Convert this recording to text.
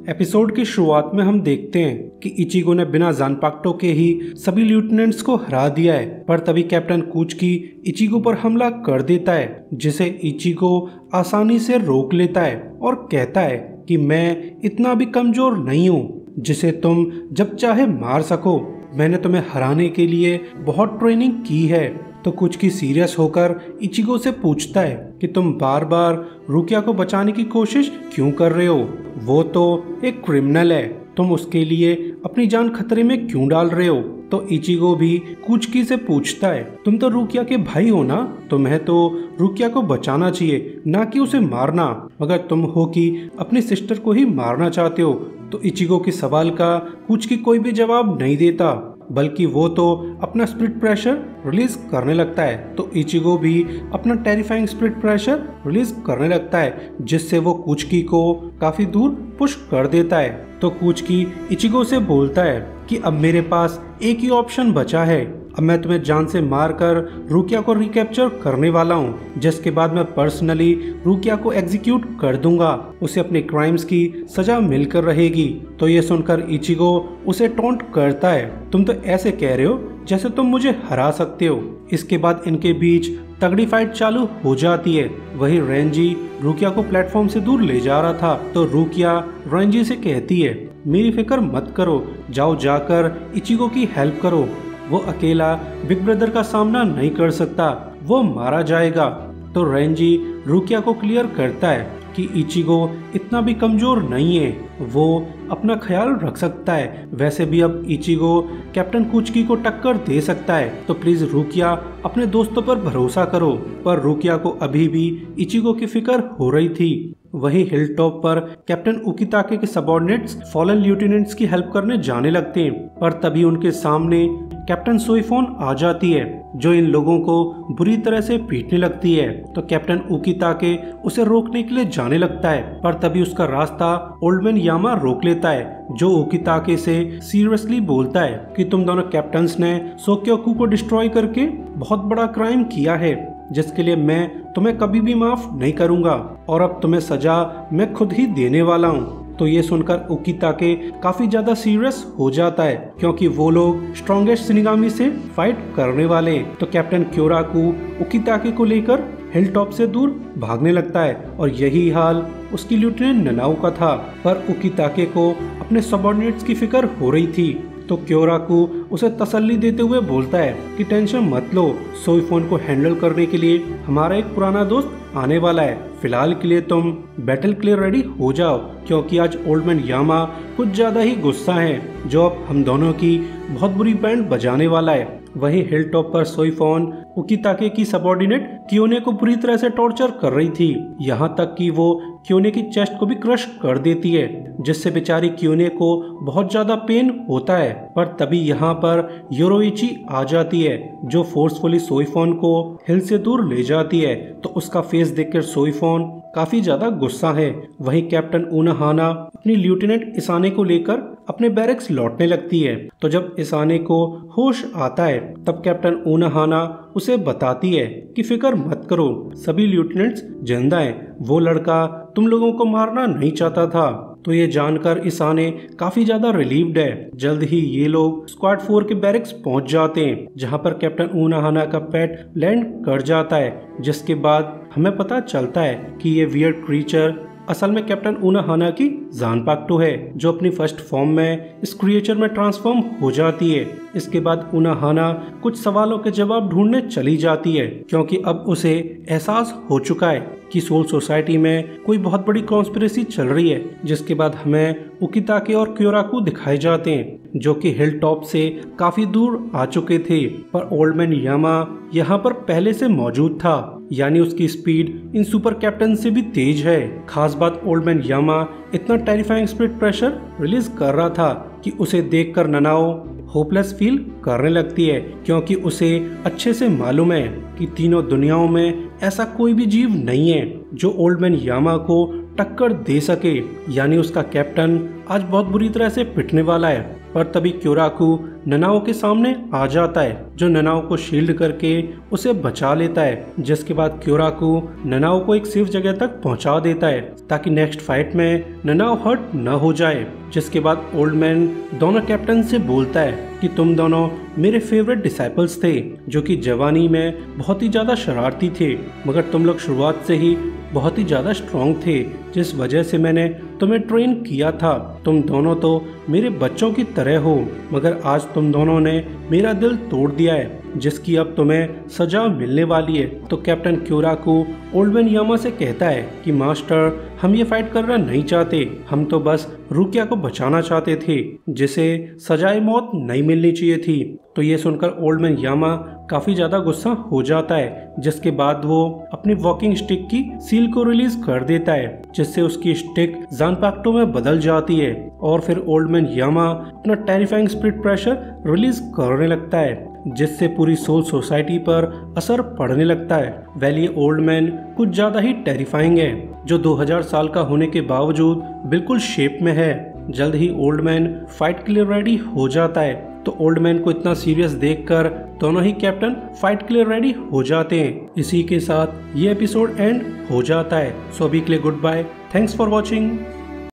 Episode की शुरुआत में हम देखते हैं कि इचिगो ने बिना जानपाक्टो के ही सभी ल्यूटेनेंट्स को हरा दिया है, पर तभी कैप्टन कुचकी इचिगो पर हमला कर देता है, जिसे इचिगो आसानी से रोक लेता है और कहता है कि मैं इतना भी कमजोर नहीं हूँ जिसे तुम जब चाहे मार सको। मैंने तुम्हें हराने के लिए बहुत ट्रेनिंग की है। तो कुचकी सीरियस होकर इचिगो से पूछता है कि तुम बार बार रुकिया को बचाने की कोशिश क्यों कर रहे हो? वो तो एक क्रिमिनल है, तुम उसके लिए अपनी जान खतरे में क्यों डाल रहे हो? तो इचिगो भी कुचकी से पूछता है, तुम तो रुकिया के भाई हो ना, तुम्हें तो रुकिया को बचाना चाहिए, ना कि उसे मारना। मगर तुम हो कि अपनी सिस्टर को ही मारना चाहते हो। तो इचिगो के सवाल का कुचकी कोई भी जवाब नहीं देता, बल्कि वो तो अपना स्पिरिट प्रेशर रिलीज करने लगता है। तो इचिगो भी अपना टेरिफाइंग स्पिरिट प्रेशर रिलीज करने लगता है, जिससे वो कुचकी को काफी दूर पुश कर देता है। तो कुचकी इचिगो से बोलता है कि अब मेरे पास एक ही ऑप्शन बचा है, अब मैं तुम्हें जान से मारकर रुकिया को रिकैप्चर करने वाला हूँ, जिसके बाद मैं पर्सनली रुकिया को एग्जीक्यूट कर दूंगा, उसे अपने क्राइम्स की सजा मिलकर रहेगी। तो ये सुनकर इचिगो उसे टोंट करता है, तुम तो ऐसे कह रहे हो जैसे तुम मुझे हरा सकते हो। इसके बाद इनके बीच तगड़ी फाइट चालू हो जाती है। वही रेंजी रुकिया को प्लेटफॉर्म से दूर ले जा रहा था, तो रुकिया रेंजी से कहती है, मेरी फिक्र मत करो, जाओ जाकर इचिगो की हेल्प करो, वो अकेला बिग ब्रदर का सामना नहीं कर सकता, वो मारा जाएगा। तो रेंजी रुकिया को क्लियर करता है कि इचिगो इतना भी कमजोर नहीं है, वो अपना ख्याल रख सकता है। वैसे भी अब इचिगो कैप्टन कुचकी को टक्कर दे सकता है, तो प्लीज रुकिया अपने दोस्तों पर भरोसा करो। पर रुकिया को अभी भी इचिगो की फिक्र हो रही थी। वही हिल टॉप पर कैप्टन उकिताके के सबऑर्डिनेट्स फॉलन ल्यूटेनेंट्स की हेल्प करने जाने लगते हैं, पर तभी उनके सामने कैप्टन सोईफोन आ जाती है, जो इन लोगों को बुरी तरह से पीटने लगती है। तो कैप्टन उकिताके उसे रोकने के लिए जाने लगता है, पर तभी उसका रास्ता ओल्डमैन यामा रोक लेता है, जो उकिताके से सीरियसली बोलता है कि तुम दोनों कैप्टन्स ने सोक्योकू को डिस्ट्रॉय करके बहुत बड़ा क्राइम किया है, जिसके लिए मैं तुम्हें कभी भी माफ नहीं करूंगा, और अब तुम्हें सजा मैं खुद ही देने वाला हूँ। तो ये सुनकर उकिताके काफी ज्यादा सीरियस हो जाता है, क्योंकि वो लोग स्ट्रॉन्गेस्ट शिनिगामी से फाइट करने वाले हैं। तो कैप्टन क्योराकू उकिताके को लेकर हिल टॉप से दूर भागने लगता है, और यही हाल उसकी ल्यूटेनेंट ननाओ का था। पर उकिताके को अपने सबऑर्डिनेट्स की फिक्र हो रही थी, तो क्योराकू उसे तसल्ली देते हुए बोलता है कि टेंशन मत लो, सोईफोन को हैंडल करने के लिए हमारा एक पुराना दोस्त आने वाला है। फिलहाल के लिए तुम बैटल के लिए रेडी हो जाओ, क्योंकि आज ओल्डमैन यामा कुछ ज्यादा ही गुस्सा है, जो अब हम दोनों की बहुत बुरी बैंड बजाने वाला है। वही हिल टॉप पर सोईफोन उकिताके की सबऑर्डिनेट क्योने को बुरी तरह से टॉर्चर कर रही थी, यहाँ तक कि वो क्योने की चेस्ट को भी क्रश कर देती है, जिससे बेचारी क्योने को बहुत ज्यादा पेन होता है। पर तभी यहाँ पर योरोइची आ जाती है, जो फोर्सफुली सोईफोन को हिल से दूर ले जाती है। तो उसका फेस देखकर सोईफोन काफी ज्यादा गुस्सा है। वही कैप्टन उनाहाना अपनी ल्यूटेनेंट इसाने को लेकर अपने बैरक्स लौटने लगती है। तो जब इसाने को होश आता है, तब कैप्टन उनाहाना उसे बताती है कि फिक्र मत करो, सभी ल्यूटेनेंट्स जिंदा हैं, वो लड़का तुम लोगों को मारना नहीं चाहता था। तो ये जानकर इसाने काफी ज्यादा रिलीव्ड है। जल्द ही ये लोग स्क्वाड 4 के बैरक्स पहुंच जाते हैं, जहां पर कैप्टन उनाहाना का पेट लैंड कर जाता है, जिसके बाद हमें पता चलता है कि ये वियर्ड क्रीचर असल में कैप्टन उनाहाना की जानपाक्टो है, जो अपनी फर्स्ट फॉर्म में इस क्रिएचर में ट्रांसफॉर्म हो जाती है। इसके बाद उनाहाना कुछ सवालों के जवाब ढूंढने चली जाती है, क्योंकि अब उसे एहसास हो चुका है कि सोल सोसाइटी में कोई बहुत बड़ी कॉन्स्पिरेसी चल रही है। जिसके बाद हमें उकिताके और क्योराकू दिखाए जाते हैं, जो कि हिल टॉप से काफी दूर आ चुके थे, पर ओल्डमैन यामा यहाँ पर पहले से मौजूद था, यानी उसकी स्पीड इन सुपर कैप्टन से भी तेज है। खास बात, ओल्डमैन यामा इतना टेरिफाइंग स्पिरिट प्रेशर रिलीज कर रहा था कि उसे देखकर ननाओ होपलेस फील करने लगती है, क्योंकि उसे अच्छे से मालूम है कि तीनों दुनियाओं में ऐसा कोई भी जीव नहीं है जो ओल्डमैन यामा को टक्कर दे सके। यानी उसका कैप्टन आज बहुत बुरी तरह से पिटने वाला है। पर तभी क्योराकू ननाओ के सामने आ जाता है, जो ननाओ को शील्ड करके उसे बचा लेता है। जिसके बाद क्योराकू ननाओ को एक सेफ जगह तक पहुंचा देता है ताकि नेक्स्ट फाइट में ननाओ हर्ट न हो जाए। जिसके बाद ओल्ड मैन दोनों कैप्टन से बोलता है कि तुम दोनों मेरे फेवरेट डिसाइपल्स थे, जो कि जवानी में बहुत ही ज्यादा शरारती थे, मगर तुम लोग शुरुआत से ही बहुत ही ज्यादा स्ट्रॉन्ग थे, जिस वजह से मैंने तुम्हें ट्रेन किया था। तुम दोनों तो मेरे बच्चों की तरह हो, मगर आज तुम दोनों ने मेरा दिल तोड़ दिया है, जिसकी अब तुम्हें सजा मिलने वाली है। तो कैप्टन क्योराकू ओल्ड मैन यामा से कहता है कि मास्टर, हम ये फाइट करना नहीं चाहते, हम तो बस रुकिया को बचाना चाहते थे, जिसे सजाए मौत नहीं मिलनी चाहिए थी। तो ये सुनकर ओल्ड मैन यामा काफी ज्यादा गुस्सा हो जाता है, जिसके बाद वो अपनी वॉकिंग स्टिक की सील को रिलीज कर देता है, जिससे उसकी स्टिक जानपाक्टो में बदल जाती है और फिर ओल्ड मैन यामा अपना टेरिफाइंग स्पिरिट प्रेशर रिलीज करने लगता है, जिससे पूरी सोल सोसाइटी पर असर पड़ने लगता है। वेल, ये ओल्ड मैन कुछ ज्यादा ही टेरिफाइंग है, जो 2000 साल का होने के बावजूद बिल्कुल शेप में है। जल्द ही ओल्ड मैन फाइट के लिए रेडी हो जाता है। तो ओल्ड मैन को इतना सीरियस देखकर दोनों ही कैप्टन फाइट के लिए रेडी हो जाते हैं। इसी के साथ ये एपिसोड एंड हो जाता है। सो अभी के लिए goodbye, thanks for watching.